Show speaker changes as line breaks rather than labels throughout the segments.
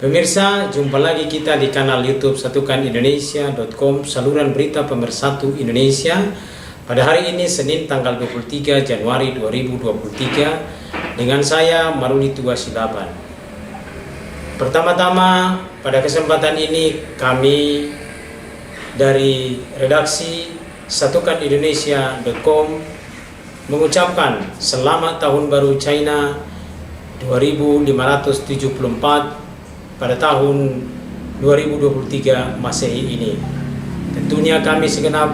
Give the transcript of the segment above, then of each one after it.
Pemirsa, jumpa lagi kita di kanal YouTube satukanindonesia.com, saluran berita pemersatu Indonesia. Pada hari ini Senin tanggal 23 Januari 2023 dengan saya Maruli Tuwasilaban. Pertama-tama pada kesempatan ini kami dari redaksi satukanindonesia.com mengucapkan selamat tahun baru China 2574 pada tahun 2023 Masehi ini. Tentunya kami segenap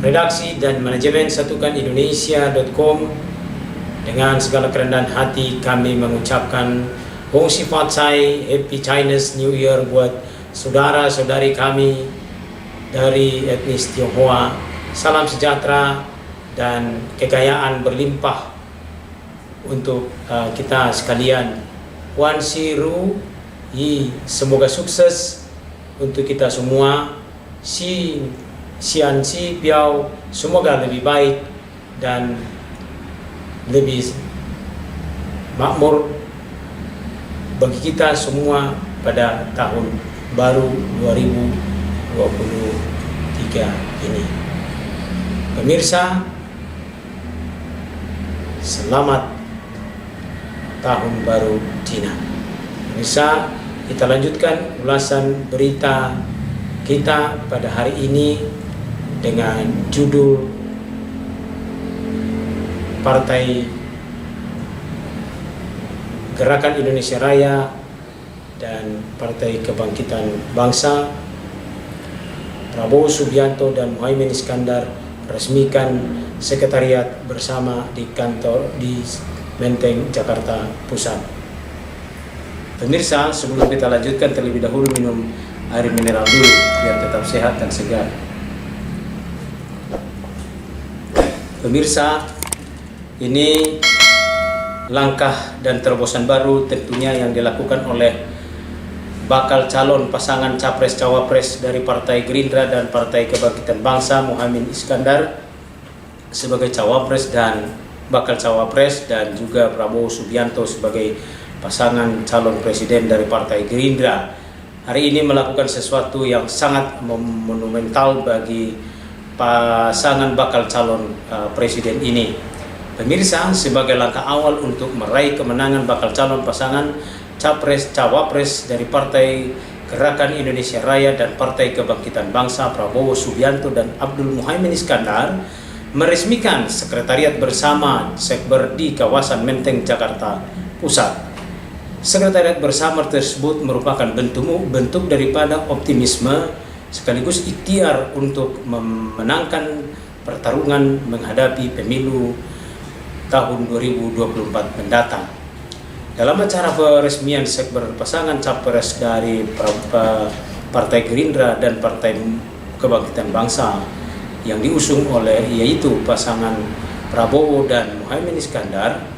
redaksi dan manajemen satukanindonesia.com dengan segala kerendahan hati kami mengucapkan Hong Si Fat Chai, Happy Chinese New Year buat saudara-saudari kami dari etnis Tionghoa. Salam sejahtera dan kekayaan berlimpah untuk kita sekalian. Wan Si Ru Yi, semoga sukses untuk kita semua. Xian Si Piao, semoga lebih baik dan lebih makmur bagi kita semua pada tahun baru 2023 ini. Pemirsa, selamat tahun baru Cina. Pemirsa, kita lanjutkan ulasan berita kita pada hari ini dengan judul Partai Gerakan Indonesia Raya dan Partai Kebangkitan Bangsa, Prabowo Subianto dan Muhaimin Iskandar resmikan sekretariat bersama di kantor di Menteng, Jakarta Pusat. Pemirsa, sebelum kita lanjutkan terlebih dahulu minum air mineral dulu biar tetap sehat dan segar. Pemirsa, ini langkah dan terobosan baru tentunya yang dilakukan oleh bakal calon pasangan Capres-Cawapres dari Partai Gerindra dan Partai Kebangkitan Bangsa, Muhaimin Iskandar sebagai Cawapres dan bakal Cawapres, dan juga Prabowo Subianto sebagai pasangan calon presiden dari Partai Gerindra. Hari ini melakukan sesuatu yang sangat monumental bagi pasangan bakal calon presiden ini. Pemirsa, sebagai langkah awal untuk meraih kemenangan bakal calon pasangan Capres-Cawapres dari Partai Gerakan Indonesia Raya dan Partai Kebangkitan Bangsa, Prabowo Subianto dan Abdul Muhaimin Iskandar meresmikan sekretariat bersama Sekber di kawasan Menteng, Jakarta Pusat. Sekretariat bersama tersebut merupakan bentuk daripada optimisme sekaligus ikhtiar untuk memenangkan pertarungan menghadapi pemilu tahun 2024 mendatang. Dalam acara peresmian Sekber pasangan Capres dari Partai Gerindra dan Partai Kebangkitan Bangsa yang diusung oleh yaitu pasangan Prabowo dan Muhaimin Iskandar,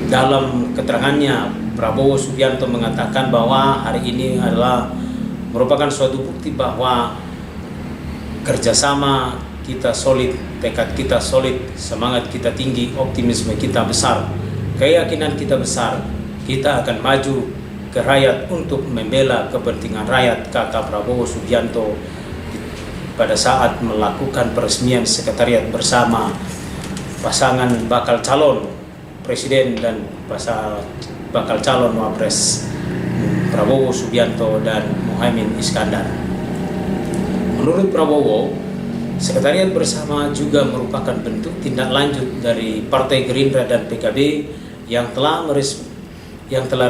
dalam keterangannya Prabowo Subianto mengatakan bahwa hari ini adalah merupakan suatu bukti bahwa kerjasama kita solid, tekad kita solid, semangat kita tinggi, optimisme kita besar, keyakinan kita besar. Kita akan maju ke rakyat untuk membela kepentingan rakyat, kata Prabowo Subianto pada saat melakukan peresmian sekretariat bersama pasangan bakal calon presiden dan bakal calon wapres Prabowo Subianto dan Muhaimin Iskandar. Menurut Prabowo, sekretariat bersama juga merupakan bentuk tindak lanjut dari Partai Gerindra dan PKB yang telah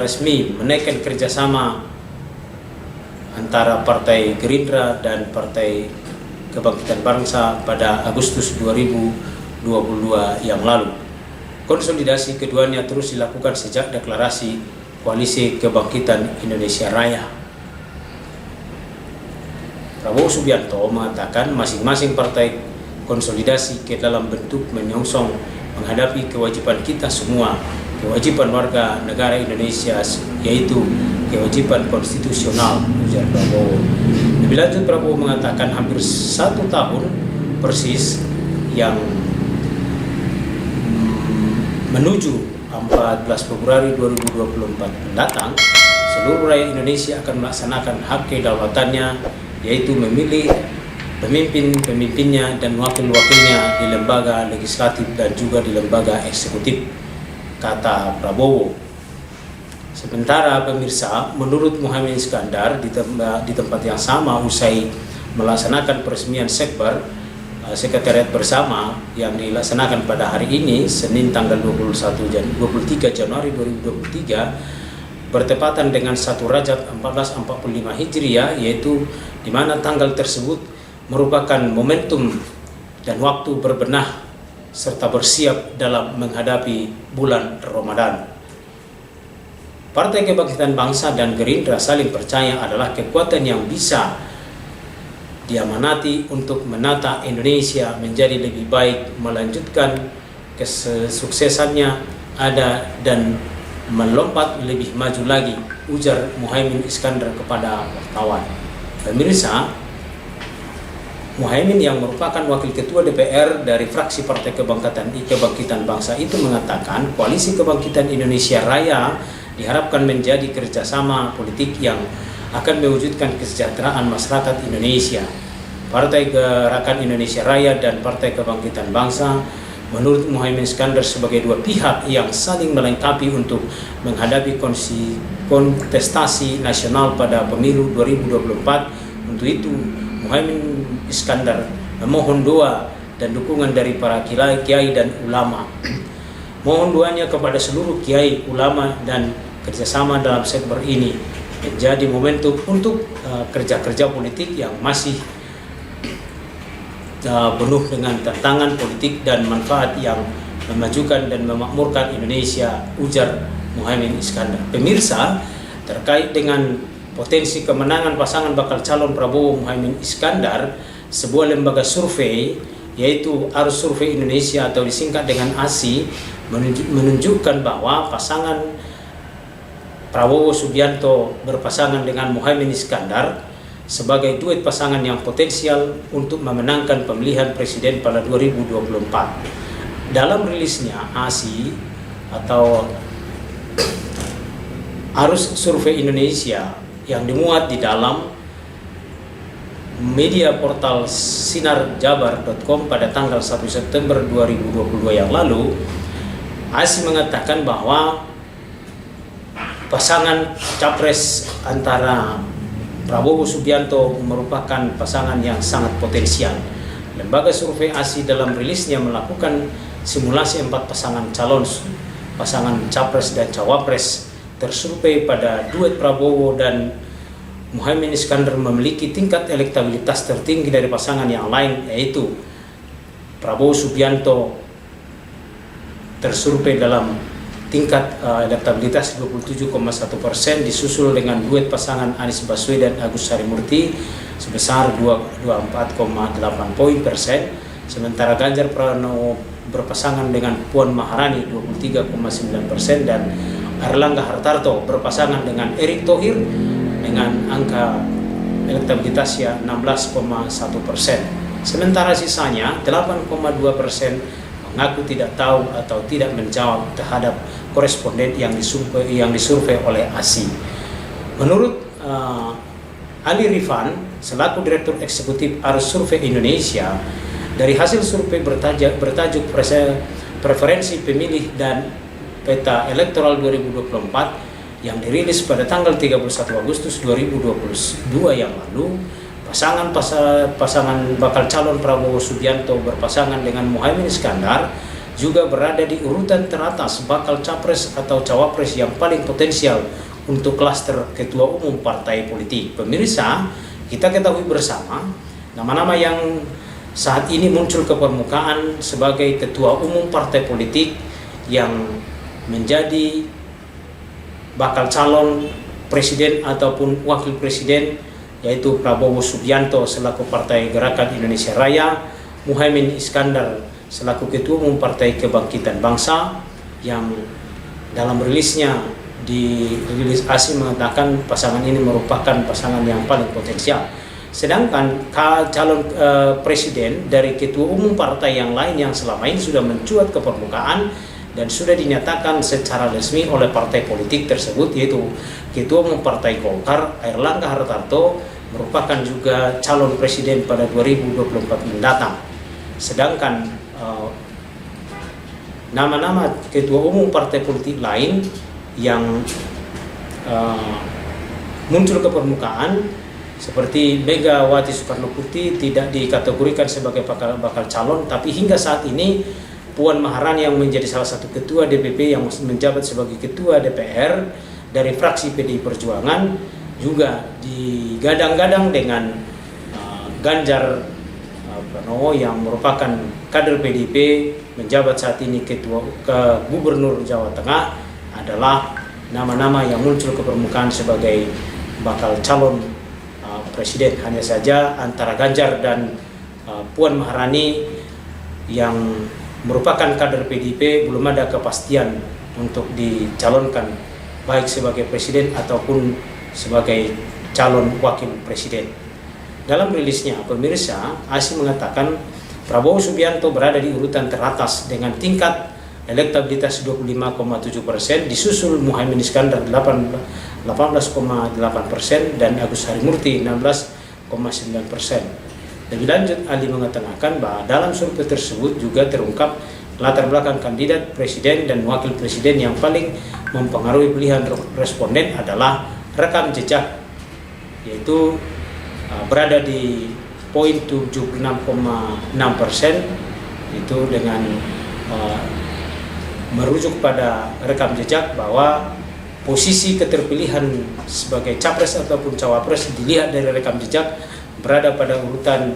resmi menaikkan kerjasama antara Partai Gerindra dan Partai Kebangkitan Bangsa pada Agustus 2022 yang lalu. Konsolidasi keduanya terus dilakukan sejak deklarasi Koalisi Kebangkitan Indonesia Raya. Prabowo Subianto mengatakan masing-masing partai konsolidasi ke dalam bentuk menyongsong menghadapi kewajiban kita semua, kewajiban warga negara Indonesia, yaitu kewajiban konstitusional, ujar Prabowo. Lebih lanjut, Prabowo mengatakan hampir 1 tahun persis yang menuju 14 Februari 2024 mendatang, seluruh rakyat Indonesia akan melaksanakan hak kedaulatannya, yaitu memilih pemimpin-pemimpinnya dan wakil-wakilnya di lembaga legislatif dan juga di lembaga eksekutif, kata Prabowo. Sementara pemirsa, menurut Muhaimin Iskandar di tempat yang sama usai melaksanakan peresmian Sekretariat Bersama yang dilaksanakan pada hari ini, Senin tanggal 23 Januari 2023, bertepatan dengan 1 Rajab 1445 Hijriah, yaitu di mana tanggal tersebut merupakan momentum dan waktu berbenah serta bersiap dalam menghadapi bulan Ramadan. Partai Kebangkitan Bangsa dan Gerindra saling percaya adalah kekuatan yang bisa diamanati untuk menata Indonesia menjadi lebih baik, melanjutkan kesuksesannya ada dan melompat lebih maju lagi, ujar Muhaimin Iskandar kepada wartawan. Pemirsa, Muhaimin yang merupakan Wakil Ketua DPR dari fraksi Partai Kebangkitan Bangsa itu mengatakan Koalisi Kebangkitan Indonesia Raya diharapkan menjadi kerjasama politik yang akan mewujudkan kesejahteraan masyarakat Indonesia. Partai Gerakan Indonesia Raya dan Partai Kebangkitan Bangsa menurut Muhaimin Iskandar sebagai dua pihak yang saling melengkapi untuk menghadapi kontestasi nasional pada pemilu 2024. Untuk itu, Muhaimin Iskandar memohon doa dan dukungan dari para kiai dan ulama. Mohon doanya kepada seluruh kiai, ulama, dan kerjasama dalam sekber ini menjadi momentum untuk kerja-kerja politik yang masih penuh dengan tantangan politik dan manfaat yang memajukan dan memakmurkan Indonesia, ujar Muhaimin Iskandar. Pemirsa, terkait dengan potensi kemenangan pasangan bakal calon Prabowo Muhaimin Iskandar, sebuah lembaga survei yaitu Arus Survei Indonesia atau disingkat dengan ASI menunjukkan bahwa pasangan Prabowo Subianto berpasangan dengan Muhaimin Iskandar sebagai duet pasangan yang potensial untuk memenangkan pemilihan presiden pada 2024. Dalam rilisnya, ASI atau Arus Survei Indonesia yang dimuat di dalam media portal sinarjabar.com pada tanggal 1 September 2022 yang lalu, ASI mengatakan bahwa pasangan capres antara Prabowo Subianto merupakan pasangan yang sangat potensial. Lembaga survei ASI dalam rilisnya melakukan simulasi 4 pasangan calon, pasangan capres dan cawapres tersurvei pada duet Prabowo dan Muhaimin Iskandar memiliki tingkat elektabilitas tertinggi dari pasangan yang lain, yaitu Prabowo Subianto tersurvei dalam tingkat elektabilitas 27,1%, disusul dengan duet pasangan Anies Baswedan dan Agus Harimurti sebesar 24,8%, sementara Ganjar Pranowo berpasangan dengan Puan Maharani 23,9% dan Erlangga Hartarto berpasangan dengan Erick Thohir dengan angka elektabilitasnya 16,1%. Sementara sisanya 8,2% mengaku tidak tahu atau tidak menjawab terhadap koresponden yang disurvei oleh ASI. Menurut Ali Rifan selaku Direktur Eksekutif Arus Survei Indonesia, dari hasil survei bertajuk Preferensi Pemilih dan Peta Elektoral 2024 yang dirilis pada tanggal 31 Agustus 2022 yang lalu, pasangan bakal calon Prabowo Subianto berpasangan dengan Muhaimin Iskandar juga berada di urutan teratas bakal capres atau cawapres yang paling potensial untuk klaster ketua umum partai politik. Pemirsa, kita ketahui bersama nama-nama yang saat ini muncul ke permukaan sebagai ketua umum partai politik yang menjadi bakal calon presiden ataupun wakil presiden, yaitu Prabowo Subianto selaku Partai Gerakan Indonesia Raya, Muhaimin Iskandar selaku Ketua Umum Partai Kebangkitan Bangsa, yang dalam rilisnya di rilis ASI mengatakan pasangan ini merupakan pasangan yang paling potensial. Sedangkan calon presiden dari ketua umum partai yang lain yang selama ini sudah mencuat ke permukaan, dan sudah dinyatakan secara resmi oleh partai politik tersebut, yaitu Ketua Umum Partai Golkar Airlangga Hartarto merupakan juga calon presiden pada 2024 mendatang. Sedangkan nama-nama ketua umum partai politik lain yang muncul ke permukaan seperti Megawati Soekarno Putri tidak dikategorikan sebagai bakal calon, tapi hingga saat ini Puan Maharani yang menjadi salah satu ketua DPP yang menjabat sebagai ketua DPR dari fraksi PDI Perjuangan juga digadang-gadang dengan Ganjar Pranowo yang merupakan kader PDIP menjabat saat ini Gubernur Jawa Tengah adalah nama-nama yang muncul ke permukaan sebagai bakal calon presiden. Hanya saja antara Ganjar dan Puan Maharani yang merupakan kader PDIP belum ada kepastian untuk dicalonkan baik sebagai presiden ataupun sebagai calon wakil presiden. Dalam rilisnya, pemirsa, ASI mengatakan Prabowo Subianto berada di urutan teratas dengan tingkat elektabilitas 25,7%, disusul Muhaimin Iskandar 18,8% dan Agus Harimurti 16,9%. Lebih lanjut, Ali mengatakan bahwa dalam survei tersebut juga terungkap latar belakang kandidat presiden dan wakil presiden yang paling mempengaruhi pilihan responden adalah rekam jejak, yaitu berada di poin 76,6%, itu dengan merujuk pada rekam jejak bahwa posisi keterpilihan sebagai capres ataupun cawapres dilihat dari rekam jejak berada pada urutan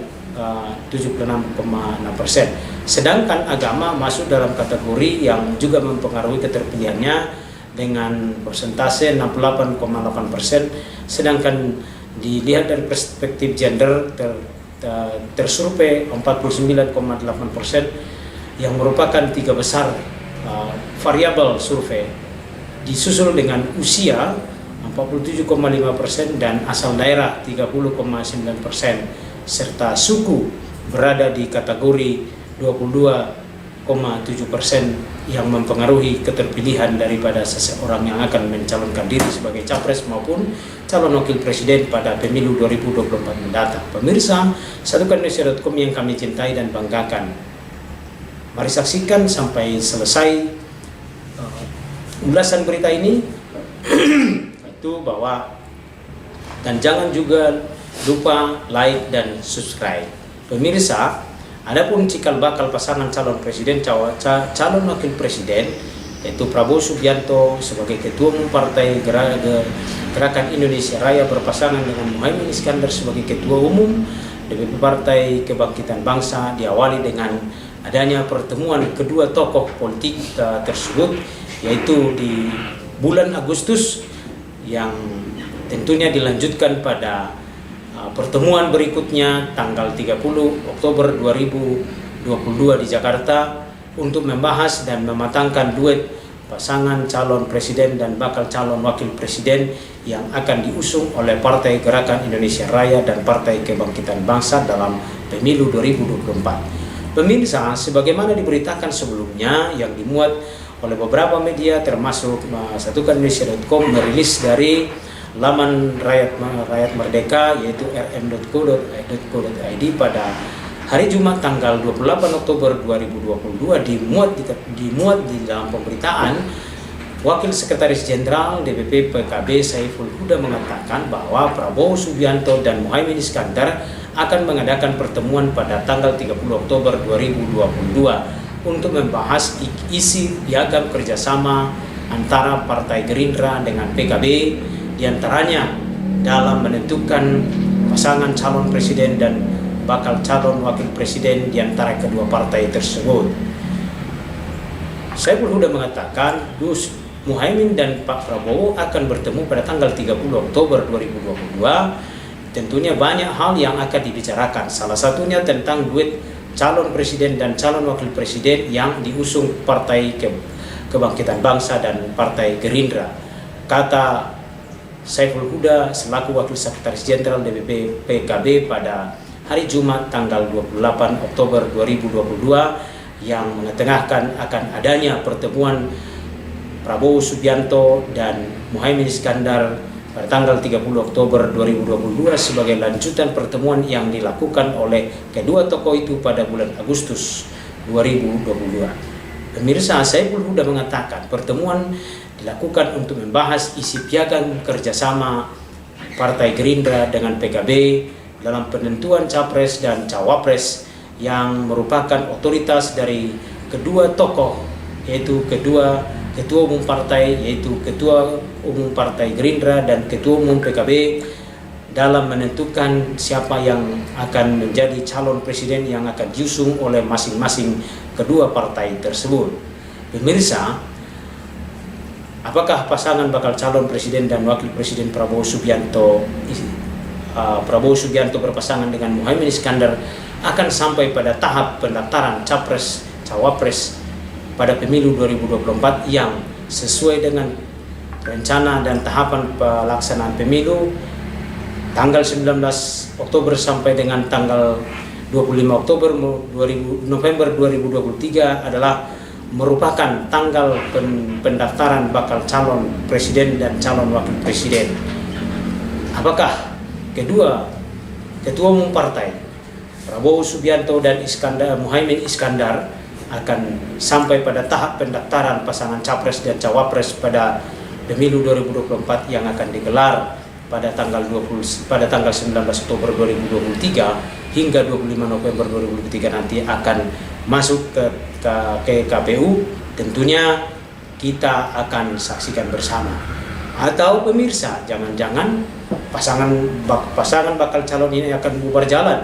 76,6%. Sedangkan agama masuk dalam kategori yang juga mempengaruhi keterpilihannya dengan persentase 68,8%, sedangkan dilihat dari perspektif gender tersurvei 49,8% yang merupakan tiga besar variabel survei, disusul dengan usia 47,5% dan asal daerah 30,9%, serta suku berada di kategori 22,7% yang mempengaruhi keterpilihan daripada seseorang yang akan mencalonkan diri sebagai capres maupun calon wakil presiden pada pemilu 2024 mendatang. Pemirsa, Satukan Indonesia.com yang kami cintai dan banggakan, mari saksikan sampai selesai ulasan berita ini itu bahwa, dan jangan juga lupa like dan subscribe. Pemirsa, adapun cikal bakal pasangan calon presiden calon wakil presiden yaitu Prabowo Subianto sebagai Ketua Umum Partai Gerakan Indonesia Raya berpasangan dengan Muhaimin Iskandar sebagai Ketua Umum DPP Partai Kebangkitan Bangsa diawali dengan adanya pertemuan kedua tokoh politik tersebut, yaitu di bulan Agustus, yang tentunya dilanjutkan pada pertemuan berikutnya tanggal 30 Oktober 2022 di Jakarta untuk membahas dan mematangkan duet pasangan calon presiden dan bakal calon wakil presiden yang akan diusung oleh Partai Gerakan Indonesia Raya dan Partai Kebangkitan Bangsa dalam pemilu 2024. Pemirsa, sebagaimana diberitakan sebelumnya yang dimuat oleh beberapa media termasuk Satukan Indonesia.com merilis dari laman Rakyat Merdeka yaitu rm.co.id pada hari Jumat tanggal 28 Oktober 2022 dimuat di dalam pemberitaan Wakil Sekretaris Jenderal DPP PKB Saiful Huda mengatakan bahwa Prabowo Subianto dan Muhaimin Iskandar akan mengadakan pertemuan pada tanggal 30 Oktober 2022 untuk membahas isi piagam kerjasama antara Partai Gerindra dengan PKB, diantaranya dalam menentukan pasangan calon presiden dan bakal calon wakil presiden di antara kedua partai tersebut. Saiful Huda mengatakan Gus Muhaimin dan Pak Prabowo akan bertemu pada tanggal 30 Oktober 2022. Tentunya banyak hal yang akan dibicarakan, salah satunya tentang duet calon presiden dan calon wakil presiden yang diusung Partai Kebangkitan Bangsa dan Partai Gerindra, kata Saiful Huda selaku Wakil Sekretaris Jenderal DPP PKB pada hari Jumat tanggal 28 Oktober 2022 yang mengetengahkan akan adanya pertemuan Prabowo Subianto dan Muhaimin Iskandar pada tanggal 30 Oktober 2022 sebagai lanjutan pertemuan yang dilakukan oleh kedua tokoh itu pada bulan Agustus 2022. Pemirsa, Saiful Huda mengatakan pertemuan dilakukan untuk membahas isi piagam kerjasama Partai Gerindra dengan PKB dalam penentuan capres dan cawapres yang merupakan otoritas dari kedua tokoh, yaitu Ketua Umum Partai, yaitu Ketua Umum Partai Gerindra dan Ketua Umum PKB dalam menentukan siapa yang akan menjadi calon presiden yang akan diusung oleh masing-masing kedua partai tersebut. Pemirsa, apakah pasangan bakal calon presiden dan wakil presiden Prabowo Subianto berpasangan dengan Muhaimin Iskandar akan sampai pada tahap pendaftaran capres cawapres pada pemilu 2024 yang sesuai dengan rencana dan tahapan pelaksanaan pemilu tanggal 19 Oktober sampai dengan tanggal 25 Oktober November 2023 adalah merupakan tanggal pendaftaran bakal calon presiden dan calon wakil presiden. Apakah kedua ketua umum partai Prabowo Subianto dan Muhaimin Iskandar akan sampai pada tahap pendaftaran pasangan capres dan cawapres pada pemilu 2024 yang akan digelar pada tanggal 19 Oktober 2023 hingga 25 November 2023 nanti akan masuk ke KPU. Tentunya kita akan saksikan bersama. Atau pemirsa, jangan-jangan pasangan bakal calon ini akan bubar jalan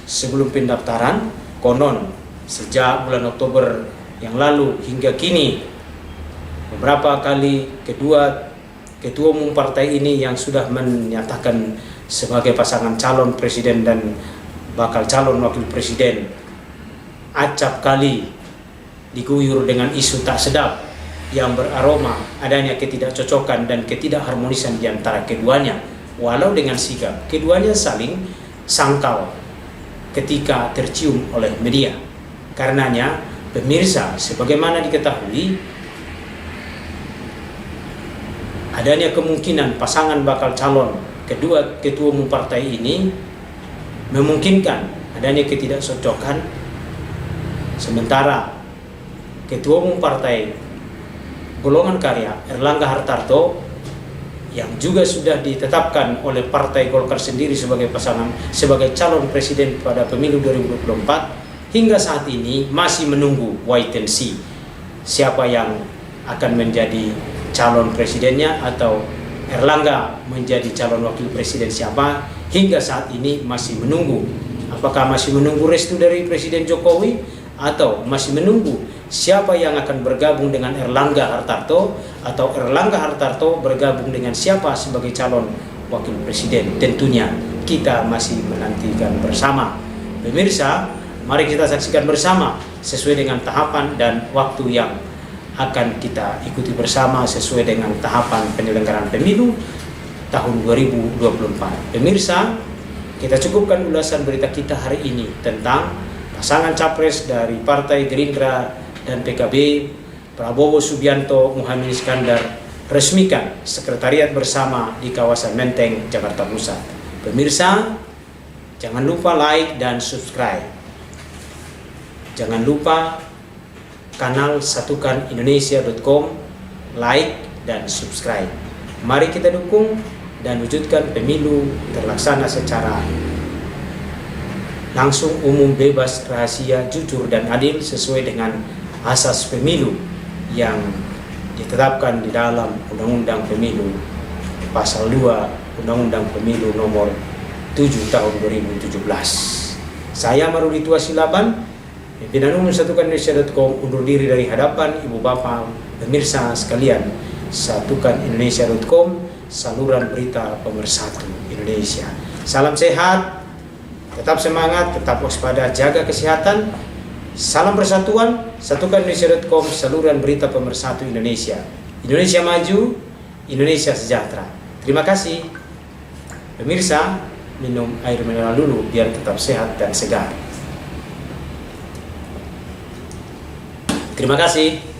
sebelum pendaftaran. Konon sejak bulan Oktober yang lalu hingga kini beberapa kali ketua umum partai ini yang sudah menyatakan sebagai pasangan calon presiden dan bakal calon wakil presiden acap kali diguyur dengan isu tak sedap yang beraroma adanya ketidakcocokan dan ketidakharmonisan di antara keduanya, walau dengan sikap keduanya saling sangkal ketika tercium oleh media. Karenanya, pemirsa, sebagaimana diketahui, adanya kemungkinan pasangan bakal calon kedua ketua umum partai ini memungkinkan adanya ketidakcocokan, sementara ketua umum partai Golongan Karya Erlangga Hartarto yang juga sudah ditetapkan oleh Partai Golkar sendiri sebagai calon presiden pada pemilu 2024 hingga saat ini masih menunggu wait and see siapa yang akan menjadi calon presidennya atau Erlangga menjadi calon wakil presiden siapa. Hingga saat ini masih menunggu, apakah masih menunggu restu dari Presiden Jokowi atau masih menunggu siapa yang akan bergabung dengan Erlangga Hartarto atau Erlangga Hartarto bergabung dengan siapa sebagai calon wakil presiden. Tentunya kita masih menantikan bersama. Pemirsa, mari kita saksikan bersama sesuai dengan tahapan dan waktu yang akan kita ikuti bersama sesuai dengan tahapan penyelenggaraan pemilu tahun 2024. Pemirsa, kita cukupkan ulasan berita kita hari ini tentang pasangan capres dari Partai Gerindra dan PKB Prabowo Subianto Muhaimin Iskandar resmikan sekretariat bersama di kawasan Menteng, Jakarta Pusat. Pemirsa, jangan lupa like dan subscribe. Jangan lupa kanal satukanindonesia.com, like dan subscribe. Mari kita dukung dan wujudkan pemilu terlaksana secara langsung, umum, bebas, rahasia, jujur dan adil sesuai dengan asas pemilu yang ditetapkan di dalam Undang-Undang Pemilu Pasal 2 Undang-Undang Pemilu Nomor 7 Tahun 2017. Saya Maruli Tua Silaban, pimpinan umum satukanindonesia.com, undur diri dari hadapan Ibu Bapak pemirsa sekalian. Satukanindonesia.com, saluran berita pemersatu Indonesia. Salam sehat, tetap semangat, tetap waspada, jaga kesehatan. Salam persatuan. Satukanindonesia.com, saluran berita pemersatu Indonesia. Indonesia maju, Indonesia sejahtera. Terima kasih. Pemirsa, minum air mineral dulu biar tetap sehat dan segar. Terima kasih.